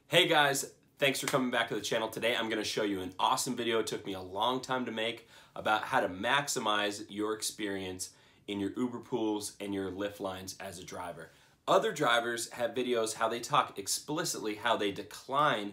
Hey guys, thanks for coming back to the channel. Today I'm going to show you an awesome video. It took me a long time to make about how to maximize your experience in your Uber pools and your Lyft lines as a driver. Other drivers have videos how they talk explicitly how they decline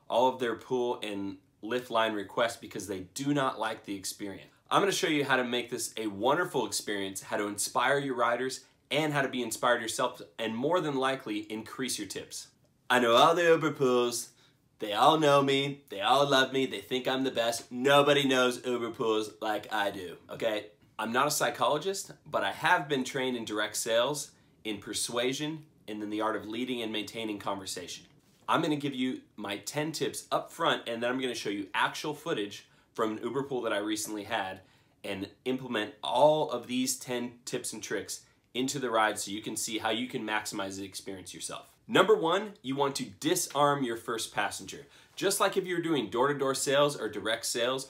all of their pool and Lyft line requests because they do not like the experience. I'm going to show you how to make this a wonderful experience, how to inspire your riders, and how to be inspired yourself, and more than likely increase your tips. I know all the Uber pools, they all know me, they all love me, they think I'm the best. Nobody knows Uber pools like I do, okay? I'm not a psychologist, but I have been trained in direct sales, in persuasion, and in the art of leading and maintaining conversation. I'm gonna give you my 10 tips up front, and then I'm gonna show you actual footage from an Uber pool that I recently had and implement all of these 10 tips and tricks into the ride so you can see how you can maximize the experience yourself. Number one, you want to disarm your first passenger. Just like if you're doing door-to-door sales or direct sales,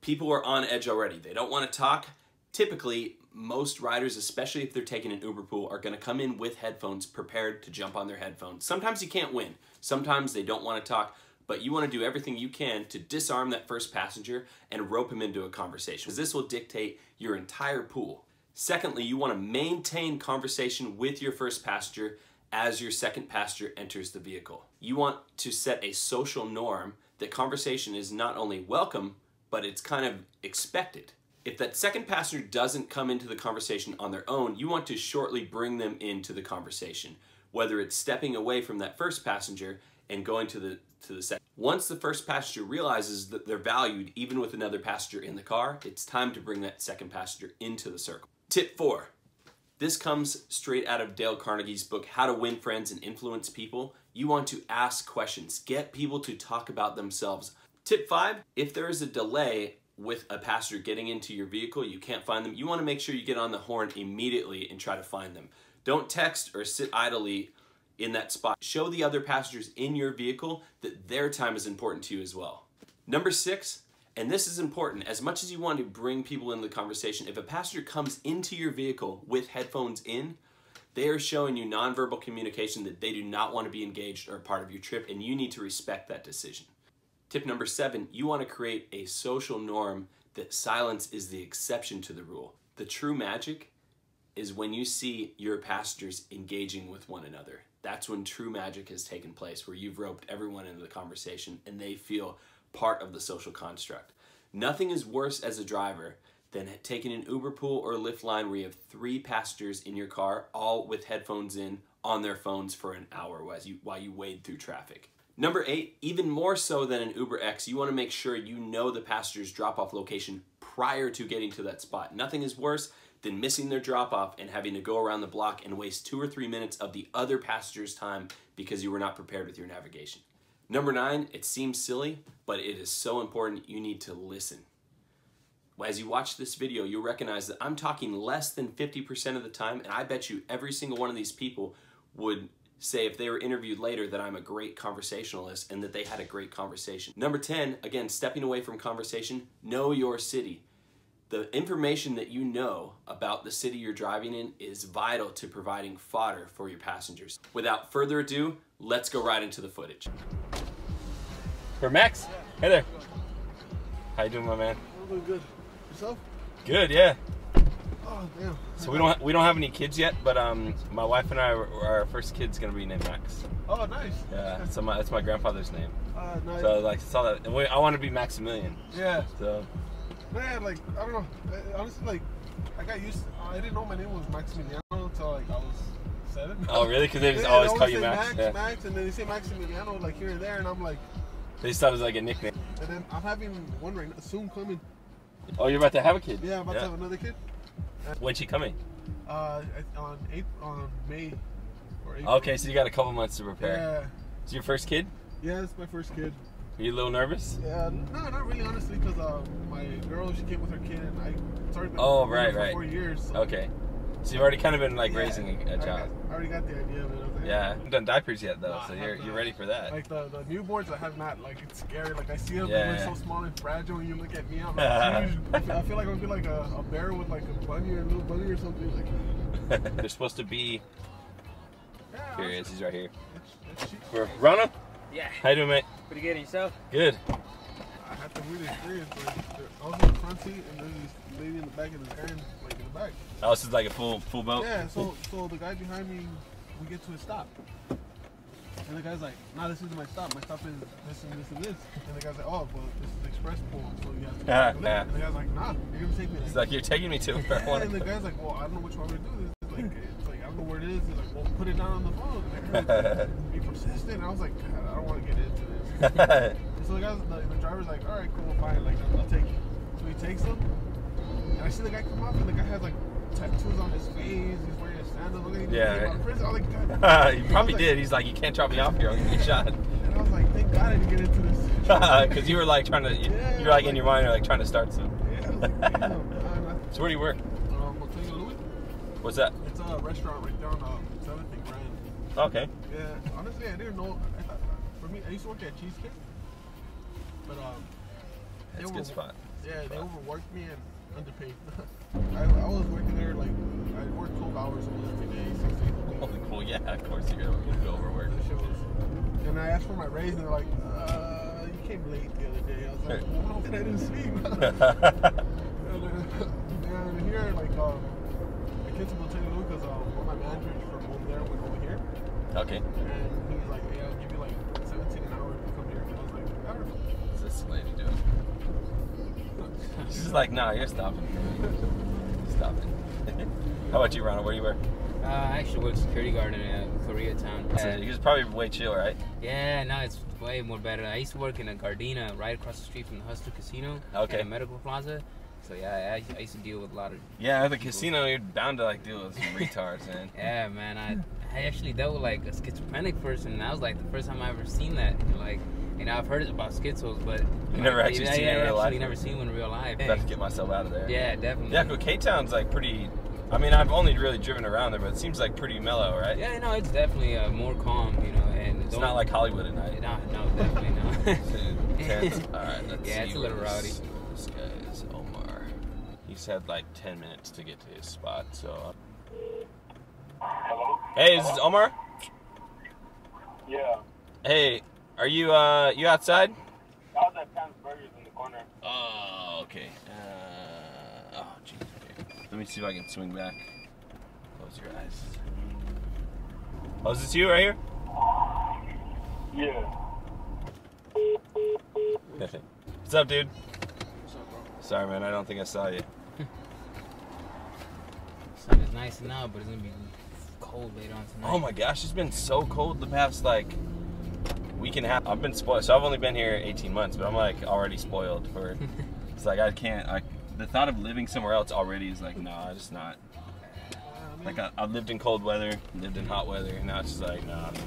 people are on edge already. They don't want to talk. Typically, most riders, especially if they're taking an Uber pool, are going to come in with headphones prepared to jump on their headphones. Sometimes you can't win. Sometimes they don't want to talk, but you want to do everything you can to disarm that first passenger and rope him into a conversation, because this will dictate your entire pool. Secondly, you want to maintain conversation with your first passenger as your second passenger enters the vehicle. You want to set a social norm that conversation is not only welcome, but it's kind of expected. If that second passenger doesn't come into the conversation on their own, you want to shortly bring them into the conversation, whether it's stepping away from that first passenger and going to the second. Once the first passenger realizes that they're valued even with another passenger in the car, it's time to bring that second passenger into the circle. Tip 4. This comes straight out of Dale Carnegie's book, How to Win Friends and Influence People. You want to ask questions. Get people to talk about themselves. Tip 5, if there is a delay with a passenger getting into your vehicle, you can't find them, you want to make sure you get on the horn immediately and try to find them. Don't text or sit idly in that spot. Show the other passengers in your vehicle that their time is important to you as well. Number 6, and this is important, as much as you want to bring people into the conversation, if a passenger comes into your vehicle with headphones in, they are showing you nonverbal communication that they do not want to be engaged or a part of your trip, and you need to respect that decision. Tip number 7, you want to create a social norm that silence is the exception to the rule. The true magic is when you see your passengers engaging with one another. That's when true magic has taken place, where you've roped everyone into the conversation and they feel part of the social construct. Nothing is worse as a driver than taking an Uber pool or Lyft line where you have 3 passengers in your car, all with headphones in on their phones for an hour while you wade through traffic. Number 8, even more so than an Uber X, you want to make sure you know the passenger's drop-off location prior to getting to that spot. Nothing is worse than missing their drop-off and having to go around the block and waste 2 or 3 minutes of the other passenger's time because you were not prepared with your navigation. Number 9, it seems silly, but it is so important. You need to listen. As you watch this video, you'll recognize that I'm talking less than 50% of the time, and I bet you every single one of these people would say if they were interviewed later that I'm a great conversationalist and that they had a great conversation. Number 10, again, stepping away from conversation, know your city. The information that you know about the city you're driving in is vital to providing fodder for your passengers. Without further ado, let's go right into the footage. For Max? Hey there. How you doing, my man? I'm doing good. Yourself? Good, yeah. Oh, damn. So we don't have any kids yet, but my wife and I, our first kid's gonna be named Max. Oh, nice. Yeah, so that's my grandfather's name. Nice. So like saw that, and I want to be Maximilian. Yeah. So. Man, like I don't know. Honestly, like I got used. I didn't know my name was Maximiliano until like I was 7. Oh, really? Because they just always call you Max. Max, yeah. Max, and then they say Maximiliano like here and there, and I'm like. They just thought it was like a nickname. And then I'm having one right now, soon coming. Oh, you're about to have a kid? Yeah, I'm about to have another kid. When's she coming? On May or April. Okay, so you got a couple months to prepare. Yeah. It's your first kid? Yeah, it's my first kid. Are you a little nervous? Yeah, no, not really, honestly, because my girl, she came with her kid, and it's already been for 4 years. So. Okay. So you've already kind of been like raising a child. I already got the idea of it. Yeah, I haven't done diapers yet though, so you're ready for that. Like the newborns, I have not. Like it's scary. Like I see them, they're so small and fragile, and you look at me, I'm like huge. I feel like I'm gonna be like a bear with like a bunny or a little bunny or something. Like they're supposed to be. Here he is. He's right here. It's For Rona. Yeah. How you doing, mate? Pretty good, and yourself? Good. I had the weird experience. Like, I was in the front seat, and there's this lady in the back, and this guy like in the back. Oh, this is like a full boat? Yeah, so the guy behind me, we get to a stop. And the guy's like, nah, this isn't my stop. My stop is this and this and this. And the guy's like, oh, well, this is express pool, so you have to go Yeah. And the guy's like, nah, you're going to take me there. It's like, you're taking me to where I want And the guy's like, well, I don't know which one to do this. It's like, I don't know where it is. He's like, well, put it down on the phone. And be persistent. And I was like, God, I don't want to get into this. So the driver's like, all right, cool, fine. Like, I'll take you. So he takes him. And I see the guy come up, and the guy has like tattoos on his face. He's wearing a sandals. Yeah. I was like, God. He probably did. He's like, you can't drop me off here. I'm gonna get shot. And I was like, thank God I didn't get into this. Because you were like trying to, you're like in your mind, you're like trying to start some. Yeah, I was like, damn. So where do you work? Motel Louis. What's that? It's a restaurant right there on 7th and Grand. Okay. Yeah, honestly, I didn't know. I thought, for me, I used to work at Cheesecake. But, It's a good spot. Yeah, they overworked me and underpaid. I was working there, like, I worked 12 hours almost every day, 6 days a week. Holy cool, yeah, of course you're gonna go overwork. And I asked for my raise, and they're like, you came late the other day. I was like, well, how can I didn't sleep? and here, like, I came to Motel Louis because one of my managers from home there went over here. Okay. And he's like, hey, I'll give you like 17 an hour if you come here. And I was like, all right. What's this lady doing? She's like, nah, you're stopping. Stopping. How about you, Ronald? Where do you work? I actually work security guard in Koreatown. So you was probably way chill, right? Yeah, now it's way more better. I used to work in a Gardena right across the street from the Hustler Casino. Okay. At a medical plaza. So yeah, I used to deal with a lot of Yeah, the people. casino, you're bound to like deal with some retards, man. Yeah, man, I actually dealt with like a schizophrenic person, and that was like the first time I ever seen that. Like, you know, I've heard about schizos, but You never actually seen it in real life? I've never seen one in real life. I have to get myself out of there. Yeah, definitely. Yeah, but K-Town's like pretty. I mean, I've only really driven around there, but it seems like pretty mellow, right? Yeah, no, it's definitely more calm, you know, and It's not like Hollywood at night. No, definitely not. Intense. All right, let's see. Yeah, it's a little rowdy. This guy is Omar. He's had like 10 minutes to get to his spot, so. Hello? Hey, this is Omar. Yeah. Hey, are you you outside? I was at Pam's Burgers in the corner. Oh, okay. Oh, jeez. Okay. Let me see if I can swing back. Close your eyes. Oh, is this you right here? Yeah. What's up, dude? What's up, bro? Sorry, man. I don't think I saw you. Sun is nice now, but it's gonna be cold later on tonight. Oh my gosh, it's been so cold the past like week and a half. I've been spoiled. So I've only been here 18 months, but I'm like already spoiled for. It's like I can't. The thought of living somewhere else already is like, no, I just not. Like I've lived in cold weather, lived in hot weather, and now it's just like, nah. The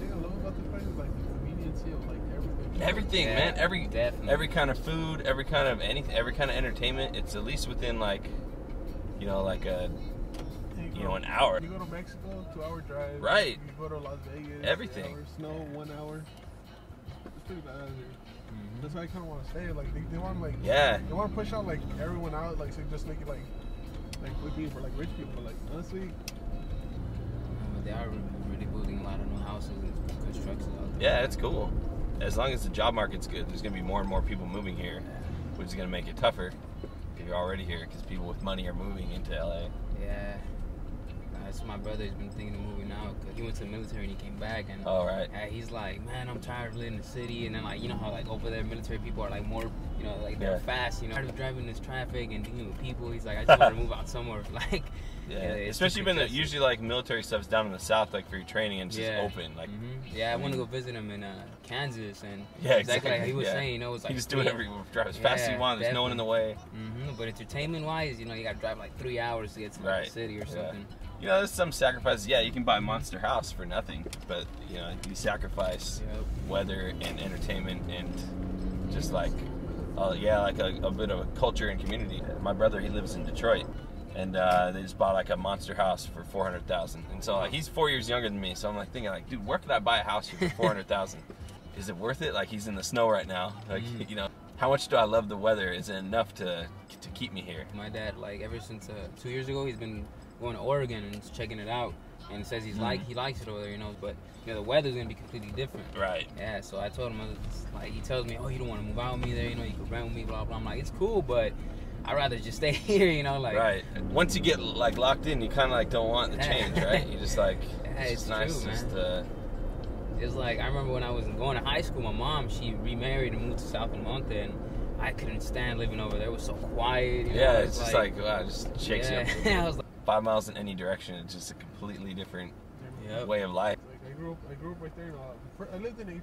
thing I love about this place is like the conveniency of like everything. Everything, man. Definitely. Every kind of food, every kind of anything, every kind of entertainment. It's at least within like, you know, like a, you know, an hour. You go to Mexico, 2-hour drive. Right. You go to Las Vegas. Everything. 3 hours, snow, 1 hour. It's pretty bad out here. Mhm. That's why I kind of want to stay. Like they want like. Yeah. They want to push out like everyone out, like so just make it like with me for like rich people. But like honestly, But they are really building a lot of new houses and constructions out there. Yeah, it's cool. As long as the job market's good, there's gonna be more and more people moving here, which is gonna make it tougher if you're already here, because people with money are moving into LA. Yeah. That's my brother. He's been thinking of moving out because he went to the military and he came back and Oh, right. he's like, man, I'm tired of living in the city. And then like, you know how like over there military people are like more, you know, like they're Yeah. fast, you know, tired of driving this traffic and dealing with people. He's like, I just want to move out somewhere like. Yeah, it's especially too when congested. usually like military stuff's down in the south, like for your training, and it's just open. Like, Yeah, I want to go visit him in Kansas, and Yeah, exactly like exactly, he was yeah. saying, you know, it's like you just do whatever you drive as fast as you want. There's no one in the way. But entertainment wise, you know, you got to drive like 3 hours to get to like, Right. the city or something. You know, there's some sacrifices. Yeah, you can buy a monster house for nothing, but you know, you sacrifice Yep. weather and entertainment and just like, like a bit of a culture and community. My brother, he lives in Detroit, and they just bought like a monster house for $400,000. And so like, he's 4 years younger than me, so I'm like thinking like, dude, where could I buy a house for $400,000? Is it worth it? Like, he's in the snow right now. Like, you know, how much do I love the weather? Is it enough to keep me here? My dad, like ever since 2 years ago, he's been going to Oregon and checking it out. and says he likes it over there, you know. But you know, the weather's gonna be completely different. Right. Yeah. So I told him, like, he tells me, oh, you don't want to move out with me there, you know, you can rent with me, blah blah. I'm like, it's cool, but I'd rather just stay here, you know, like. Right. Once you get like locked in, you kind of like don't want the change, right? You just like. Yeah, it's just nice, true, just. It's like I remember when I was going to high school, my mom, she remarried and moved to South El Monte, and I couldn't stand living over there. It was so quiet. You know? Yeah, it's just like wow, it just shakes you up. I was like, 5 miles in any direction, it's just a completely different way of life. Like I grew up right there. I lived in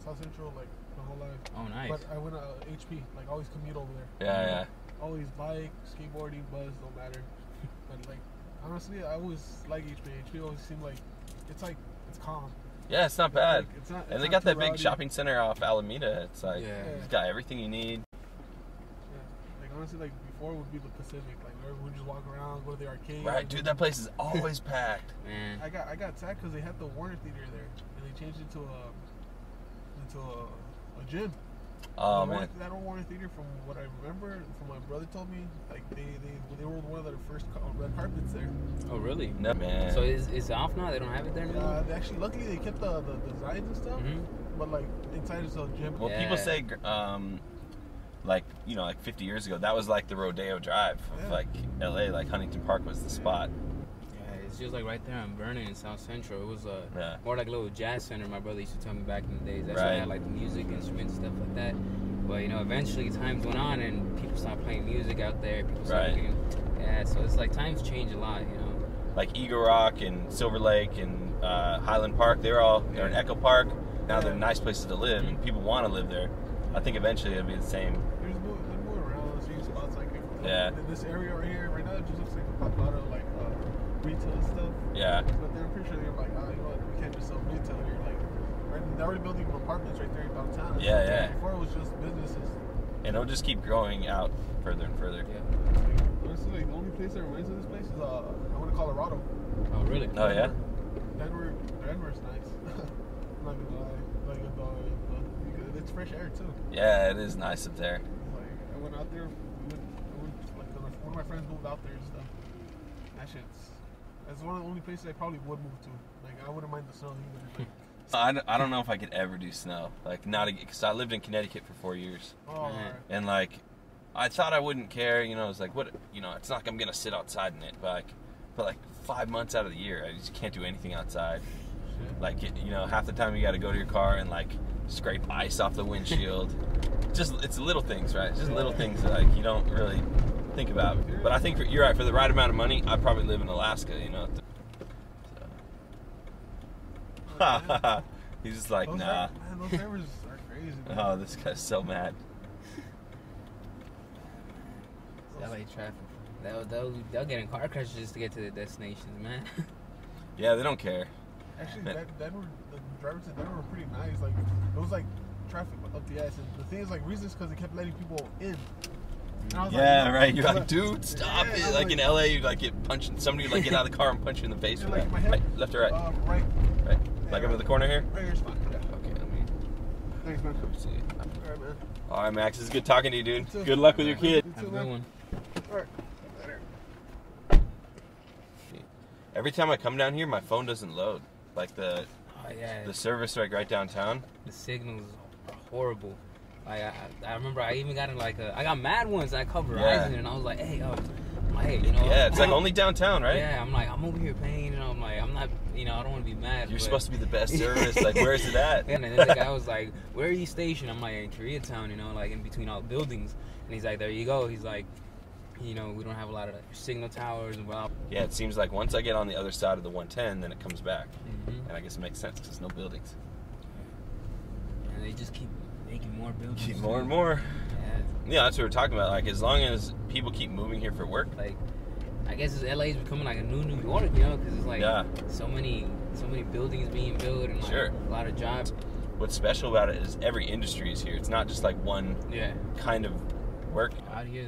South Central like my whole life. oh, nice. But I went to HP. Like always commute over there. Yeah. Always bike, skateboarding, bus, don't matter. But like honestly, I always like HP. HP always seemed like it's calm. Yeah, it's not bad. Like, it's not and they got that big rowdy. shopping center off Alameda. It's like Yeah. it's got everything you need. Yeah. Like honestly, like before would be the Pacific. Like everyone would just walk around, go to the arcade. Right, dude, that place is always packed. Man. I got sad because they had the Warner Theater there, and they changed it to a gym. Oh man. That old Warner Theater, from what I remember, from my brother told me, like they were one of the first red carpets there. Oh, really? No man. So it's off now? They don't have it there anymore? They actually, luckily, they kept the designs and stuff, but like inside is a gym. Well, people say, like, you know, like 50 years ago, that was like the Rodeo Drive of like LA. Like Huntington Park was the spot. Yeah, it's just like right there on Vernon in South Central. It was more like a little jazz center. My brother used to tell me back in the days. That's why I had like the music instruments, stuff like that. But you know, eventually times went on and people stopped playing music out there. People started getting, so it's like times change a lot, you know. Like Eagle Rock and Silver Lake and Highland Park, they're in Echo Park. Now they're nice places to live, and people want to live there. I think eventually it'll be the same. There's more around, seeing spots like in this area right here. Right now, it just looks like a lot of like retail stuff. Yeah. But then I'm pretty sure they're like, you know what, we can't just sell retail here. Like, they're already building apartments right there in downtown. Yeah. Before it was just businesses. And it'll just keep growing out further and further. Yeah. Honestly, like the only place that reminds of this place is I went to Colorado. Oh, really? Oh yeah. Denver's nice. I'm not gonna lie. Like it's fresh air too. Yeah, it is nice up there. Like I went out there. Like one of my friends moved out there and stuff. That's one of the only places I probably would move to. Like I wouldn't mind the snow either. Like, I don't know if I could ever do snow. Like not because I lived in Connecticut for 4 years. oh, right. And like I thought I wouldn't care, you know, it's like what, you know, it's not like I'm gonna sit outside in it, but like 5 months out of the year I just can't do anything outside. Like you know, half the time you got to go to your car and like scrape ice off the windshield. It's little things, right? It's just little things that like you don't really think about. But I think you're right, for the right amount of money I'd probably live in Alaska, you know. So. He's just like, nah. Man, those drivers are crazy. Man. Oh, this guy's so mad. LA traffic. They'll get in car crashes just to get to their destinations, man. Yeah, they don't care. Actually, the drivers in Denver were pretty nice. Like it was like traffic up the ass. And the thing is, like, reasons because they kept letting people in. And I was Yeah, like, right. You're like, dude, stop Yeah, it. Like in LA, you like get punched. Somebody would like get out of the car and punch you in the face. Yeah, with like that. my head- Right, left or right? Right. Right. Yeah, Like over the corner here. Right here's fine. Yeah. Okay, let me Thanks, man. see. All right, man. All right, Max. It's good talking to you, dude. You too. Good luck with your kid. You Have a too, good man. one. All right. Later. Every time I come down here, my phone doesn't load. Like the service like right downtown. The signals are horrible. Like I remember I even got in like I got mad once and I called Verizon and I was like, hey, you know. Yeah, it's like only downtown, right? Yeah, I'm like, I'm over here paying, and I'm like, I'm not, you know, I don't want to be mad. You're but supposed to be the best service. Like, where is it at? And then the guy was like, where are you stationed? I'm like, in Koreatown, you know, like in between all the buildings. And he's like, there you go. He's like, you know, we don't have a lot of signal towers and blah. Yeah, it seems like once I get on the other side of the 110, then it comes back. Mm-hmm. And I guess it makes sense because there's no buildings. And they just keep making more buildings. Keep more and more. Yeah, that's what we're talking about. Like, as long as people keep moving here for work. Like, I guess LA is becoming like a New York, you know, because it's like so many buildings being built and like a lot of jobs. What's special about it is every industry is here. It's not just like one kind of work. Out here,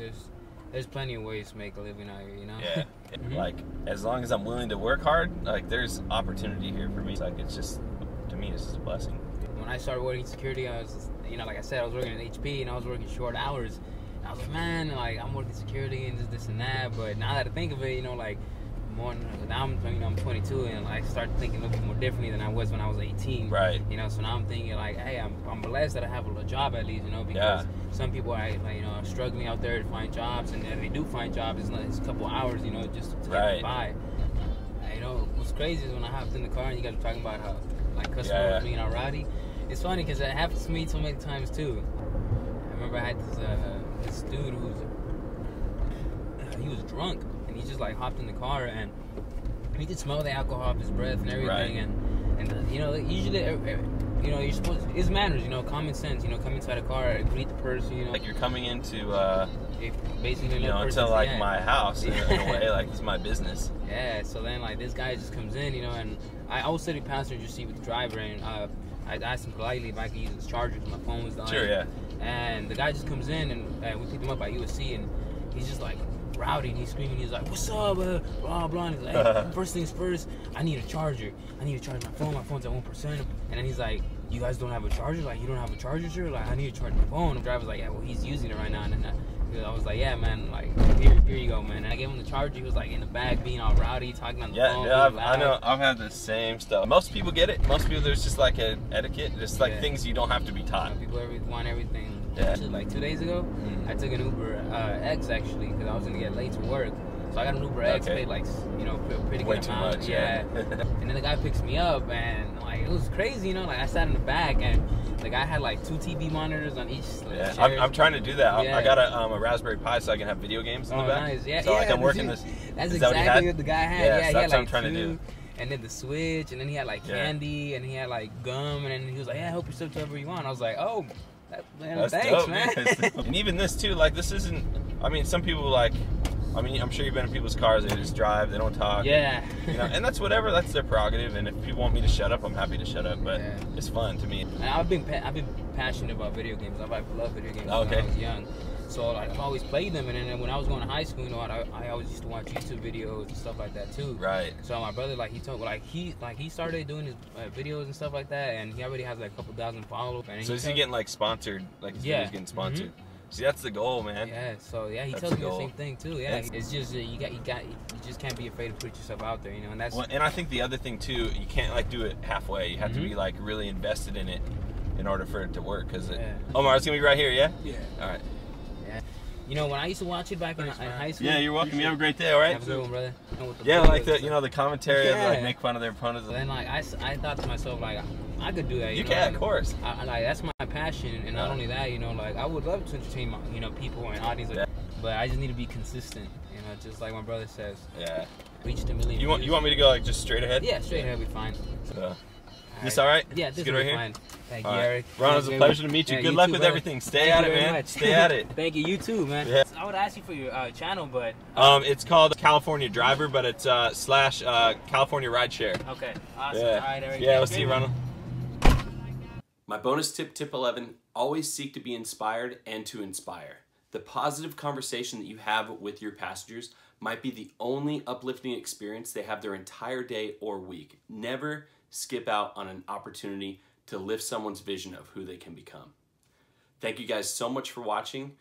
there's plenty of ways to make a living out here, you know. Yeah. Mm-hmm. Like, as long as I'm willing to work hard, like, there's opportunity here for me. It's like, it's just, to me, it's just a blessing. When I started working security, I was, you know, like I said, I was working at HP and I was working short hours. And I was like, man, like, I'm working security and this and that. But now that I think of it, you know, like, more. Now I'm 22 and I start thinking a little bit more differently than I was when I was 18. Right. You know, so now I'm thinking like, hey, I'm blessed that I have a job at least. You know, because some people are like, you know, are struggling out there to find jobs, and if they do find jobs, it's a couple hours, you know, just to get by. You know, what's crazy is when I hopped in the car and you guys were talking about how like customers being all rowdy. It's funny because it happens to me so many times too. I remember I had this dude he was drunk, and he just like hopped in the car and he could smell the alcohol off his breath and everything, and you know, usually, you know, you're supposed to, it's manners, you know, common sense, you know, come inside a car, greet the person, you know, like you're coming into basically, you know, into like my house in a way, like this is my business. Yeah, so then like this guy just comes in, you know, and I was sitting passenger seat with the driver, and I asked him politely if I could use his charger because my phone was dying. Sure, yeah. And the guy just comes in, and we picked him up by USC, and he's just like rowdy, and he's screaming. He's like, "What's up, blah blah." And he's like, hey, first things first, I need a charger. I need to charge my phone. My phone's at 1%. And then he's like, "You guys don't have a charger? Like, you don't have a charger, sir? Like, I need to charge my phone." And the driver's like, "Yeah, well, he's using it right now." And then I was like, "Yeah, man. Like, here you go, man." And I gave him the charger. He was like in the back, being all rowdy, talking on the phone. Yeah, I know. I've had the same stuff. Most people get it. Most people, there's just like an etiquette, just like things you don't have to be taught. You know, people want everything. Actually, like 2 days ago, I took an Uber X actually because I was gonna get late to work. So I got an Uber X, paid like, you know, pretty good amount. Much, and then the guy picks me up, and like it was crazy, you know. Like I sat in the back, and the guy had like 2 TV monitors on each. Like, I'm trying to do that. I got a Raspberry Pi so I can have video games in the back. Nice. Yeah, so like I'm working this. That's exactly what the guy had. Yeah, so he that's had what like I'm trying to do. And then the Switch, and then he had like candy, and he had like gum, and then he was like, "Yeah, help yourself to whatever you want." I was like, "Oh, man, thanks, dope, man." And even this too, like this isn't. I mean, some people like. I mean, I'm sure you've been in people's cars. They just drive. They don't talk. Yeah. And, you know, and that's whatever. That's their prerogative. And if people want me to shut up, I'm happy to shut up. But it's fun to me. And I've been passionate about video games. I've loved video games when I was young. So like, I've always played them. And then when I was going to high school, you know, I always used to watch YouTube videos and stuff like that too. Right. So my brother, like, he started doing his videos and stuff like that, and he already has like a couple thousand followers. So is he getting like sponsored? Like his videos getting sponsored? See, that's the goal, man. Yeah, so he tells me the same thing too. Yeah, it's just you just can't be afraid to put yourself out there, you know. And that's and I think the other thing too, you can't like do it halfway. You have to be like really invested in it in order for it to work. Cause Omar, it's gonna be right here, yeah. Yeah. All right. Yeah. You know, when I used to watch it back in high school. Yeah, you're welcome. You have a great day. All right. Have a good one, brother. Yeah, like the the commentary of like make fun of their opponents. Then like I thought to myself like, I could do that. You can, of course. Like that's my passion, and not only that, you know, like I would love to entertain people and audience, but I just need to be consistent. You know, just like my brother says. Yeah. Reach the million. You want me to go like just straight ahead? Yeah, straight ahead will be fine. This all right? Yeah, this will be fine. Thank you, Eric. Ron, it was a pleasure to meet you. Good luck with everything. Stay at it, man. Stay at it. Thank you. You too, man. Yeah. I would ask you for your channel, but it's called California Driver, but it's slash California Rideshare. Okay. Awesome. All right, Eric. Yeah, we'll see you, Ronald. My bonus tip 11, always seek to be inspired and to inspire. The positive conversation that you have with your passengers might be the only uplifting experience they have their entire day or week. Never skip out on an opportunity to lift someone's vision of who they can become. Thank you guys so much for watching.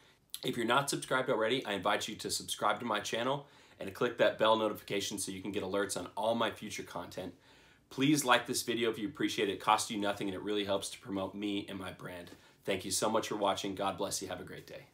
If you're not subscribed already, I invite you to subscribe to my channel and to click that bell notification so you can get alerts on all my future content. Please like this video if you appreciate it. It costs you nothing and it really helps to promote me and my brand. Thank you so much for watching. God bless you. Have a great day.